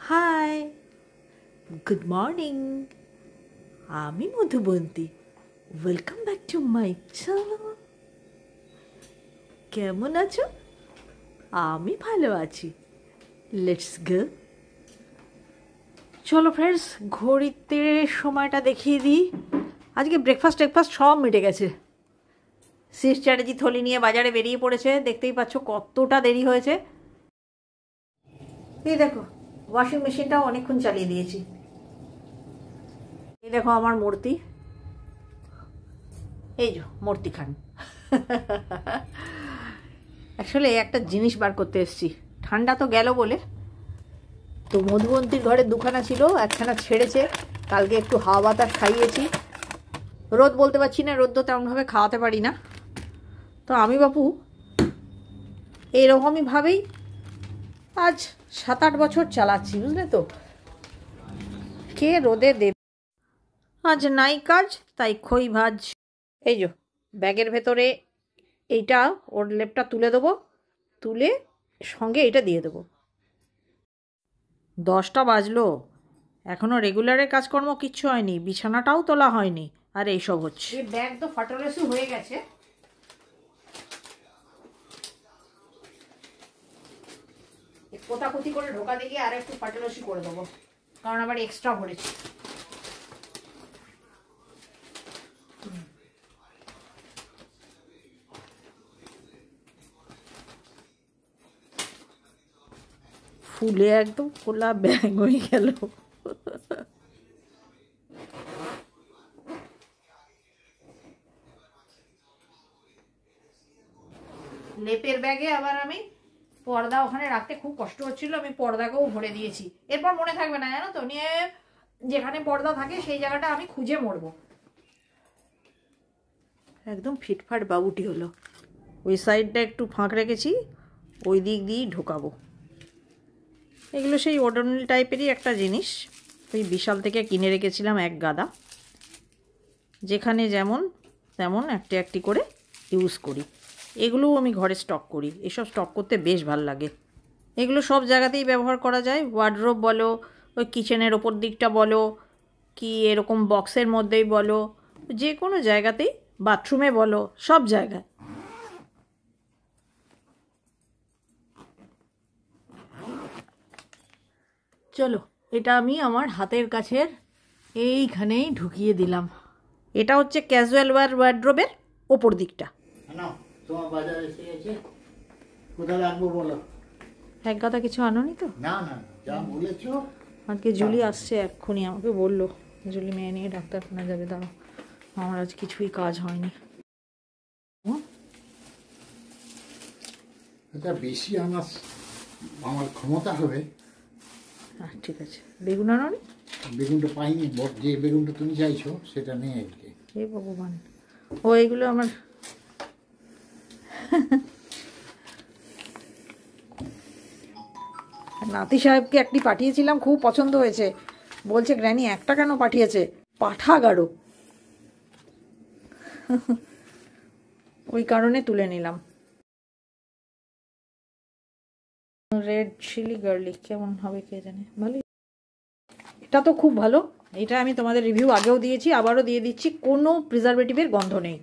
High, good morning. আমি Madhubanti. Welcome back to my channel. কেমন আছো? আমি ভালো আছি। Let's go. চলো ফ্রেন্ডস, ঘড়িতে সময়টা দেখিয়ে দিই। আজকে ব্রেকফাস্ট সব মিটে গেছে। সিস চ্যাটার্জি থলি নিয়ে বাজারে বেরিয়ে পড়েছে। দেখতেই পাচ্ছ কতটা দেরি হয়েছে। এই দেখো, ওয়াশিং মেশিনটাও অনেকক্ষণ চালিয়ে দিয়েছি। এই দেখো আমার মূর্তি, এই যে মূর্তি খান। আসলে একটা জিনিস বার করতে এসেছি, ঠান্ডা তো গেল বলে। তো মধুবন্তীর ঘরে দুখানা ছিল, একখানা ছেড়েছে। কালকে একটু হাওয়া বাতাস খাইয়েছি। রোদ বলতে পারছি না, রোদ তো তেমনভাবে খাওয়াতে পারি না। তো আমি বাপু এইরকমই ভাবেই আজ 7-8 বছর চালাচ্ছি, বুঝলে তো। কে রোদে দেবে। আজ নাই কাজ, তাই খই ভাজ। এই যে ব্যাগের ভেতরে এইটা, ওর লেপটা তুলে দেবো, তুলে সঙ্গে এটা দিয়ে দেবো। 10টা বাজলো, এখনও রেগুলারের কাজকর্ম কিচ্ছু হয়নি, বিছানাটাও তোলা হয়নি, আর এইসব হচ্ছে। এই ব্যাগ তো ফাটলেসু হয়ে গেছে। কোতাকুতি করে ঢোকা দিয়ে আর একটু ফাটলেসু করে দেবো, কারণ আবার এক্সট্রা ভরেছি। ফুলে একদম খোলা ব্যাগ হয়ে গেল। লেপের ব্যাগে আবার আমি পর্দা ওখানে রাখতে খুব কষ্ট হচ্ছিল, আমি পর্দাকেও ভরে দিয়েছি। এরপর মনে থাকবে না, জানো তো, নিয়ে যেখানে পর্দা থাকে সেই জায়গাটা আমি খুঁজে মরবো। একদম ফিটফাট বাবুটি হলো। ওই সাইডটা একটু ফাঁক রেখেছি, ওই দিক দিয়েই ঢোকাবো। এগুলো সেই ওডোনিল টাইপেরই একটা জিনিস, ওই বিশাল থেকে কিনে রেখেছিলাম এক গাদা। যেখানে যেমন তেমন একটি একটি করে ইউজ করি। এগুলোও আমি ঘরে স্টক করি, এসব স্টক করতে বেশ ভালো লাগে। এগুলো সব জায়গাতেই ব্যবহার করা যায়, ওয়ার্ডরোব বলো, ওই কিচেনের ওপর দিকটা বলো, কি এরকম বক্সের মধ্যেই বলো, যে কোনো জায়গাতেই, বাথরুমে বলো, সব জায়গায়। চলো, এটা আমি আমার হাতের কাছের এইখানেই ঢুকিয়ে দিলাম। এটা হচ্ছে ক্যাজুয়াল ওয়ার্ডরোবের ওপর দিকটা। তোমার বাজার এসে গেছে, কোথায় রাখবো বলো? এক গাদা কিছু আনোনি তো? না না, যা বলেছো। আজকে জুলি আসছে, এক্ষুনি আমাকে বললো জুলি মেয়ে নিয়ে ডাক্তারখানা যাবে। দাঁড়ো, আমার আজ কিছুই কাজ হয়নি। এটা বেশি আমার ক্ষমতা হবে। হ্যাঁ ঠিক আছে। বেগুন আনোনি? বেগুনটা পাইনি, যে বেগুনটা তুমি চাইছো সেটা নেই আজকে। এ ভগবান, ও এইগুলো আমার নাতি সাহেবকে একটি পাঠিয়েছিলাম, খুব পছন্দ হয়েছে। বলছে গ্র্যানি একটা কেন পাঠিয়েছে, পাঠাগারো। ওই কারণে তুলে নিলাম। রেড চিলি গার্লিক কেমন হবে কে জানে, ভালো। এটা তো খুব ভালো, এটা আমি তোমাদের রিভিউ আগেও দিয়েছি, আবারও দিয়ে দিচ্ছি। কোনো প্রিজারভেটিভের গন্ধ নেই,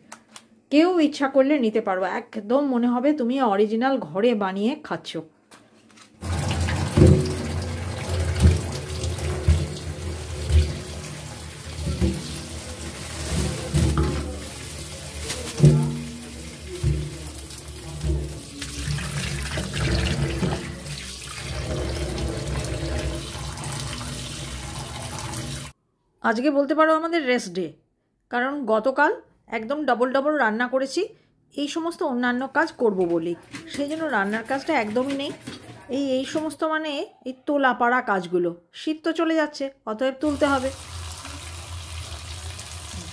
কেউ ইচ্ছা করলে নিতে পারো। একদম মনে হবে তুমি অরিজিনাল ঘরে বানিয়ে খাচ্ছ। আজকে বলতে পারো আমাদের রেস্ট ডে, কারণ গতকাল একদম ডবল রান্না করেছি এই সমস্ত অন্যান্য কাজ করব বলেই। সেই জন্য রান্নার কাজটা একদমই নেই। এই সমস্ত মানে এই তোলা পাড়া কাজগুলো, শীত তো চলে যাচ্ছে, অতএব তুলতে হবে।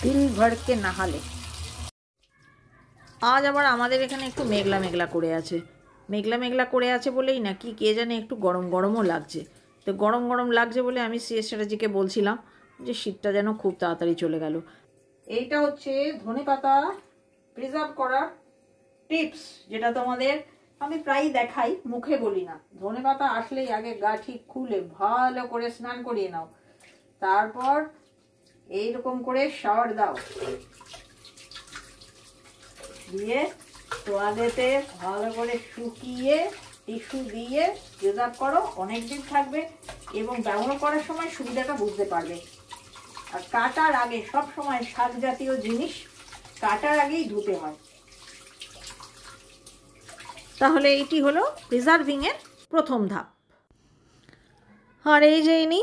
দিল ভরকে নাহালে। আজ আবার আমাদের এখানে একটু মেঘলা মেঘলা করে আছে। মেঘলা করে আছে বলেই না কি কে জানে একটু গরমও লাগছে। তো গরম লাগছে বলে আমি সিএস চ্যাটার্জিকে বলছিলাম যে শীতটা যেন খুব তাড়াতাড়ি চলে গেল। এইটা হচ্ছে ধনেপাতা প্রিজার্ভ করার টিপস, যেটা তোমাদের আমি প্রায় দেখাই, মুখে বলি না। ধনেপাতা আসলেই আগে গা ঠিক খুলে ভালো করে স্নান করিয়ে নাও, তারপর এইরকম করে শাওয়ার দাও, দিয়ে তোয়ালেতে ভালো করে শুকিয়ে টিস্যু দিয়ে প্রিজার্ভ করো, অনেকদিন থাকবে এবং ব্যবহার করার সময় সুবিধাটা বুঝতে পারবে। আর কাটার আগে সব সময় শাক জাতীয় জিনিস কাটার আগেই ধুতে হয়। তাহলে এইটি হলো প্রিজার্ভিংয়ের প্রথম ধাপ। আর এই যে ইনি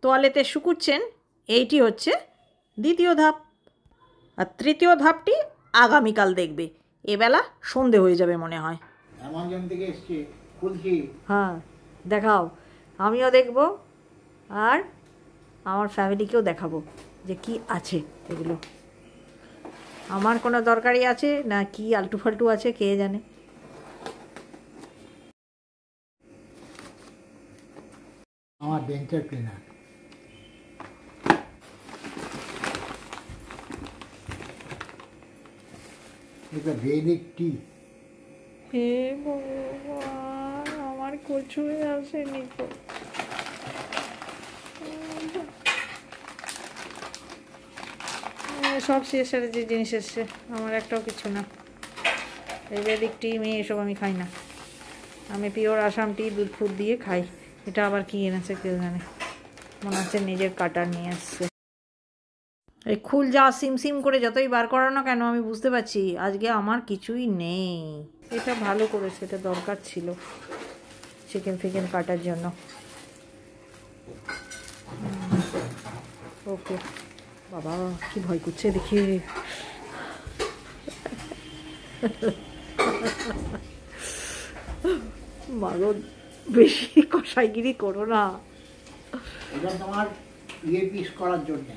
তোয়ালেতে শুকুচ্ছেন, এইটি হচ্ছে দ্বিতীয় ধাপ। আর তৃতীয় ধাপটি আগামীকাল দেখবে, এবেলা সন্ধে হয়ে যাবে মনে হয়। অ্যামাজন থেকে এসছে, খুলছি। হ্যাঁ দেখাও, আমিও দেখব আর আমার ফ্যামিলিকেও দেখাবো যে কি আছে এগুলো। আমার কোনো দরকারই আছে না কি আলটু ফালটু আছে কে জানে। আমার ডেন্টাল ক্লিনার। এটা ভেদিক টি। হে ভগবান, আমার কিছুই আসেনি তো। সব শেষের যে জিনিস এসছে, আমার একটাও কিছু না। এই বেদিক টি মেয়ে এসব আমি খাই না, আমি পিওর আসাম টি দুধ ফুট দিয়ে খাই। এটা আবার কি এনেছে কেউ জানে, মনে হচ্ছে নিজের কাটার নিয়ে আসছে। এই খুল যা সিম সিম করে যতই বার করো না কেন, আমি বুঝতে পারছি আজকে আমার কিছুই নেই। এটা ভালো করেছে, এটা দরকার ছিল চিকেন ফিকেন কাটার জন্য। ওকে বাবা, কি ভয় করছে দেখি। মাগো, বেশি কষাইগিরি করো না। এটা তোমার পিস করার জন্য,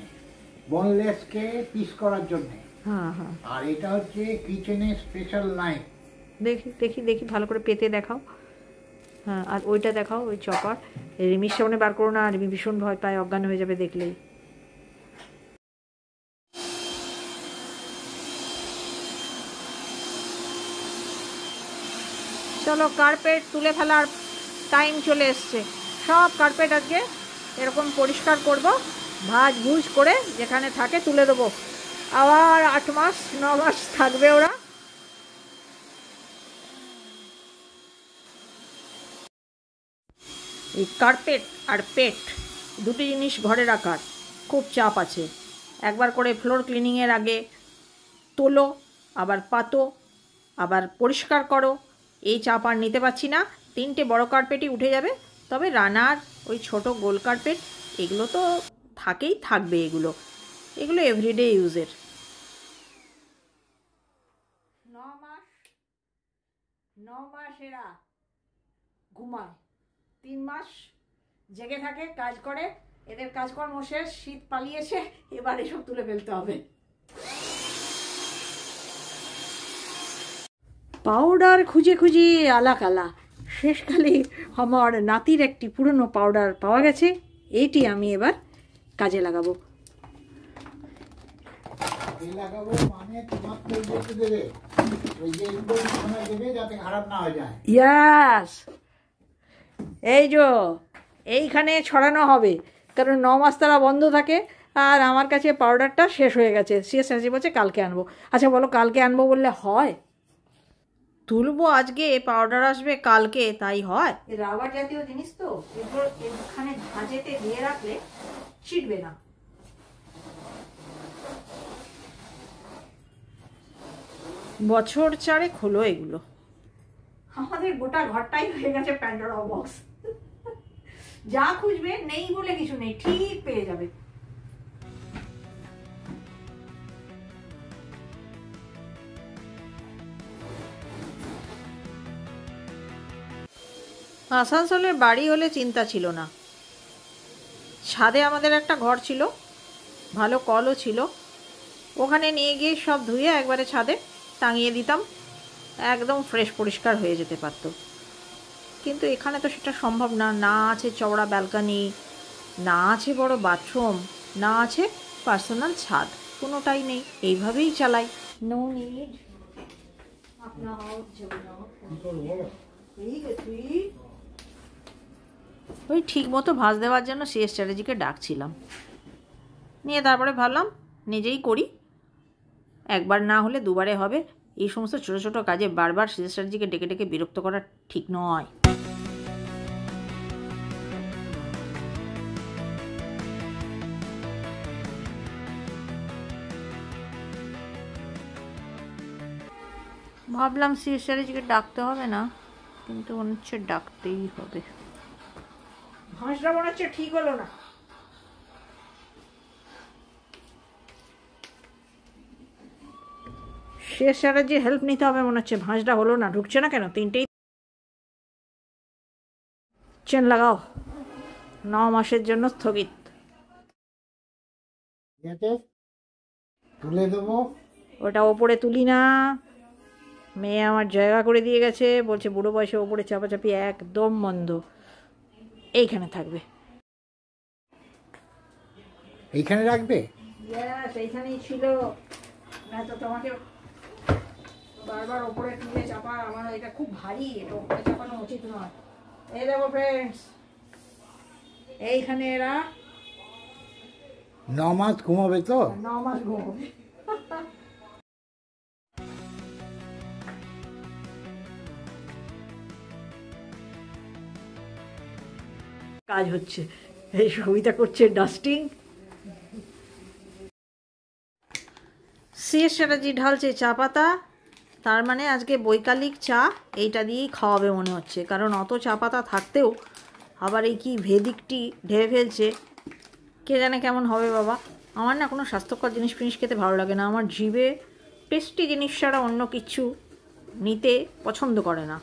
বোনলেসকে পিস করার জন্য। হ্যাঁ হ্যাঁ, আর এটা হচ্ছে কিচেনে স্পেশাল নাইফ। দেখি দেখি দেখি ভালো করে পেতে দেখাও। হ্যাঁ, আর ওইটা দেখাও, ওই চপার। রিমির সামনে বার করো না, রিমি ভীষণ ভয় পায়, অজ্ঞান হয়ে যাবে দেখলেই। চলো, কার্পেট তুলে ফেলার টাইম চলে এসছে। সব কার্পেট আজকে এরকম পরিষ্কার করব, ভাঁজ ভুজ করে যেখানে থাকে তুলে দেবো। আবার 8 মাস 9 মাস থাকবে ওরা। এই কার্পেট আর পেট দুটি জিনিস ঘরে রাখার খুব চাপ আছে। একবার করে ফ্লোর ক্লিনিংয়ের আগে তোলো, আবার পাতো, আবার পরিষ্কার করো। এই চাপ আর নিতে পারছি না। 3টে বড় কার্পেটই উঠে যাবে, তবে রানার ওই ছোট গোল কার্পেট এগুলো তো থাকবে। এগুলো এভরিডে ইউজের। 9 মাস এরা ঘুমায়, 3 মাস জেগে থাকে, কাজ করে। এদের কাজকর্ম শেষ, শীত পালিয়েছে, এবার এসব তুলে ফেলতে হবে। পাউডার খুঁজে খুঁজে আলাকালা, শেষকালে আমার নাতির একটি পুরনো পাউডার পাওয়া গেছে। এইটি আমি এবার কাজে লাগাবো। লাগাবো মানে তোমার তেল দিতে দেবে, ওই যে সময় দেবে যাতে খারাপ না হয়ে যায়। ইয়াস, এই যে এইখানে ছড়ানো হবে, কারণ 9 মাস তারা বন্ধ থাকে। আর আমার কাছে পাউডারটা শেষ হয়ে গেছে। শেষ বলছে কালকে আনবো। আচ্ছা বলো, কালকে আনবো বললে হয়? তুলবো আজকে, পাউডার আসবে কালকে, তাই হয়? রাবার জাতীয় জিনিস তো, এরপর এখানে ভাঁজেতে দিয়ে রাখলে ছিটবে না। বছর 4 হলো এগুলো। আমাদের গোটা ঘরটাই হয়ে গেছে প্যান্ডোরা বক্স। যা খুঁজবে, নেই বলে কিছু নেই, ঠিক পেয়ে যাবে। আসানসোলের বাড়ি হলে চিন্তা ছিল না। ছাদে আমাদের একটা ঘর ছিল, ভালো কলও ছিল। ওখানে নিয়ে গিয়ে সব ধুয়ে একবারে ছাদে টাঙিয়ে দিতাম, একদম ফ্রেশ পরিষ্কার হয়ে যেতে পারত। কিন্তু এখানে তো সেটা সম্ভব না। না আছে চওড়া ব্যালকনি, না আছে বড় বাথরুম, না আছে পার্সোনাল ছাদ, কোনোটাই নেই। এইভাবেই চালাই। No need. ওই ঠিক মতো ভাঁজ দেওয়ার জন্য সেই স্ট্র্যাটেজিকে ডাকছিলাম, নিয়ে তারপরে ভাবলাম নিজেই করি, একবার না হলে দুবারে হবে। এই সমস্ত ছোটো ছোটো কাজে বারবার সেই স্ট্র্যাটেজিকে ডেকে ডেকে বিরক্ত করা ঠিক নয়। ভাবলাম সেই স্ট্র্যাটেজিকে ডাকতে হবে না, কিন্তু মনে হচ্ছে ডাকতেই হবে। ভাঁজটা মনে হচ্ছে ঠিক হলো না। শেষ স্ট্র্যাটেজি হেল্প নিতে হবে মনে হচ্ছে। ভাঁজটা হলো না, ঢুকছে না কেন? তিনটেই চেন লাগাও, 9 মাসের জন্য স্থগিত। তুলে দেবো। ওটা ওপরে তুলি না, মেয়ে আমার জায়গা করে দিয়ে গেছে, বলছে বুড়ো বয়সে ওপরে চাপাচাপি একদম বন্ধ, এইখানে থাকবে। এইখানে রাখবে? এইখানেই ছিল, না তো তোমাকে বারবার ওপরে তুলে চাপা, আমার এটা খুব ভারী, এটা ওপরে চাপানো উচিত নয়। এই দেখো ফ্রেন্ডস, এইখানে এরা 9 মাস ঘুমাবে তো? 9 মাস ঘুমাবে। কাজ হচ্ছে, এই সবিতা করছে ডাস্টিং, শেষ স্ট্র্যাটেজি ঢালছে চা পাতা। তার মানে আজকে বৈকালিক চা এইটা দিয়েই খাওয়াবে মনে হচ্ছে, কারণ অত চা পাতা থাকতেও আবার এই কি ভেদিক টি ঢেলে ফেলছে, কে জানে কেমন হবে বাবা। আমার না কোনো স্বাস্থ্যকর জিনিস ফিনিস খেতে ভালো লাগে না, আমার জিভে টেস্টি জিনিস ছাড়া অন্য কিছু নিতে পছন্দ করে না।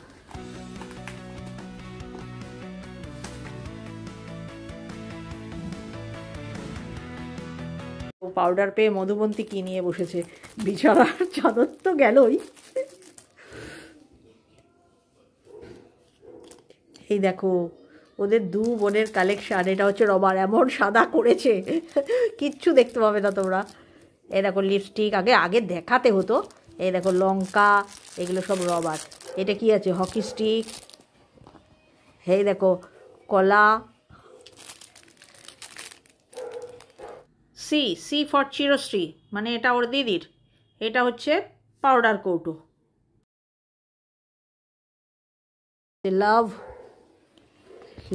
পাউডার পেয়ে মধুবন্তী কি নিয়ে বসেছে, বিছানার চাদর তো গেলই, এই দেখো ওদের 2 বোনের কালেকশান। এটা হচ্ছে রবার, এমন সাদা করেছে কিচ্ছু দেখতে পাবে না তোমরা। এই দেখো লিপস্টিক, আগে আগে দেখাতে হতো। এই দেখো লঙ্কা, এগুলো সব রবার। এটা কি আছে? Hockey stick. এই দেখো কলা, সি সি ফর চিরশ্রী, মানে এটা ওর দিদির। এটা হচ্ছে পাউডার কৌটো। লাভ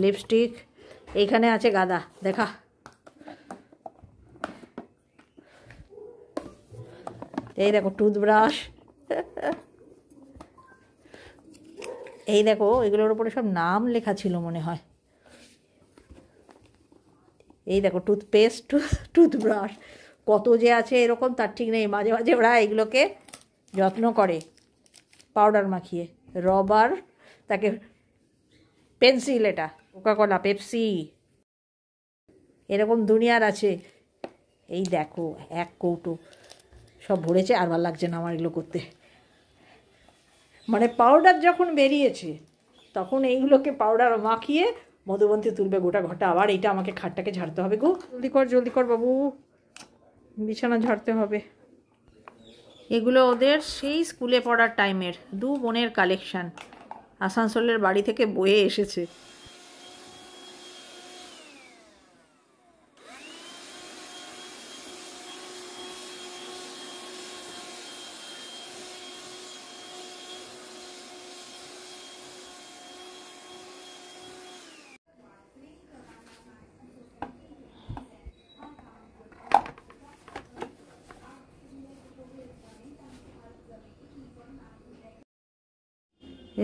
লিপস্টিক, এইখানে আছে গাদা, দেখা। এই দেখো টুথব্রাশ, এই দেখো এগুলোর উপরে সব নাম লেখা ছিল মনে হয়। এই দেখো টুথপেস্ট, টুথব্রাশ, কত যে আছে এরকম তার ঠিক নেই। মাঝে মাঝে ওরা এগুলোকে যত্ন করে পাউডার মাখিয়ে। রবার, তাকে পেন্সিল, এটা কোকাকোলা, পেপসি, এরকম দুনিয়ার আছে। এই দেখো এক কৌটো সব ভরেছে, আর ভালো লাগছে না আমার এগুলো করতে। মানে পাউডার যখন বেরিয়েছে তখন এইগুলোকে পাউডার মাখিয়ে মধুবন্তী তুলবে গোটা ঘটা। আবার এইটা আমাকে খাটটাকে ঝাড়তে হবে গো, জলদি কর বাবু, বিছানা ঝাড়তে হবে। এগুলো ওদের সেই স্কুলে পড়ার টাইমের 2 বোনের কালেকশান, আসানসোলের বাড়ি থেকে বয়ে এসেছে।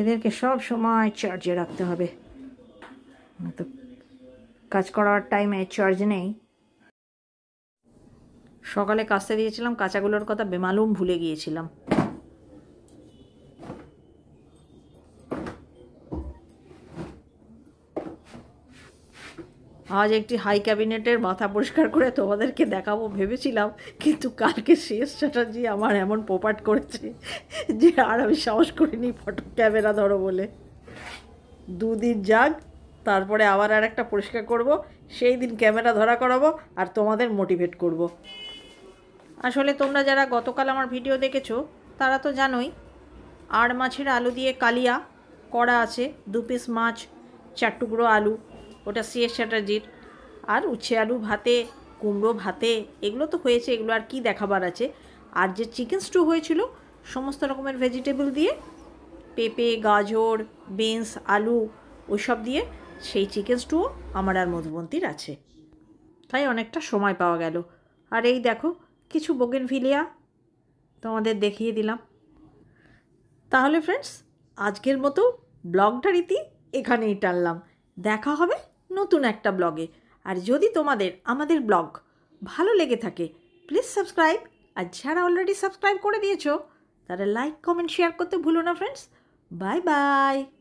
এদেরকে সব সময় চার্জে রাখতে হবে, তো কাজ করার টাইমে চার্জ নেই। সকালে কাচতে দিয়েছিলাম, কাঁচাগুলোর কথা বেমালুম ভুলে গিয়েছিলাম। আজ একটি হাই ক্যাবিনেটের মাথা পরিষ্কার করে তোমাদেরকে দেখাবো ভেবেছিলাম, কিন্তু কালকে শেষ চ্যাটার্জি আমার এমন পোপাট করেছে যে আর আমি সাহস করিনি ফটো ক্যামেরা ধরো বলে। 2 দিন যাক, তারপরে আবার আর একটা পরিষ্কার করব, সেই দিন ক্যামেরা ধরা করাবো আর তোমাদের মোটিভেট করব। আসলে তোমরা যারা গতকাল আমার ভিডিও দেখেছো তারা তো জানোই আর মাছের আলু দিয়ে কালিয়া করা আছে, 2 পিস মাছ, 4 টুকরো আলু, ওটা সিএস চ্যাটার্জির। আর উচ্ছে আলু ভাতে, কুমড়ো ভাতে, এগুলো তো হয়েছে, এগুলো আর কি দেখাবার আছে। আর যে চিকেন স্টু হয়েছিল সমস্ত রকমের ভেজিটেবল দিয়ে, পেঁপে, গাজর, বিনস, আলু, ওইসব দিয়ে, সেই চিকেন স্টুও আমার আর মধুবন্তীর আছে। তাই অনেকটা সময় পাওয়া গেল। আর এই দেখো কিছু বোগেনভিলিয়া তোমাদের দেখিয়ে দিলাম। তাহলে ফ্রেন্ডস, আজকের মতো ব্লগটা রীতি এখানেই টানলাম। দেখা হবে নতুন একটা ব্লগে। আর যদি তোমাদের আমাদের ব্লগ ভালো লেগে থাকে প্লিজ সাবস্ক্রাইব, আর যারা অলরেডি সাবস্ক্রাইব করে দিয়েছো তারা লাইক, কমেন্ট, শেয়ার করতে ভুলো না ফ্রেন্ডস। Bye bye.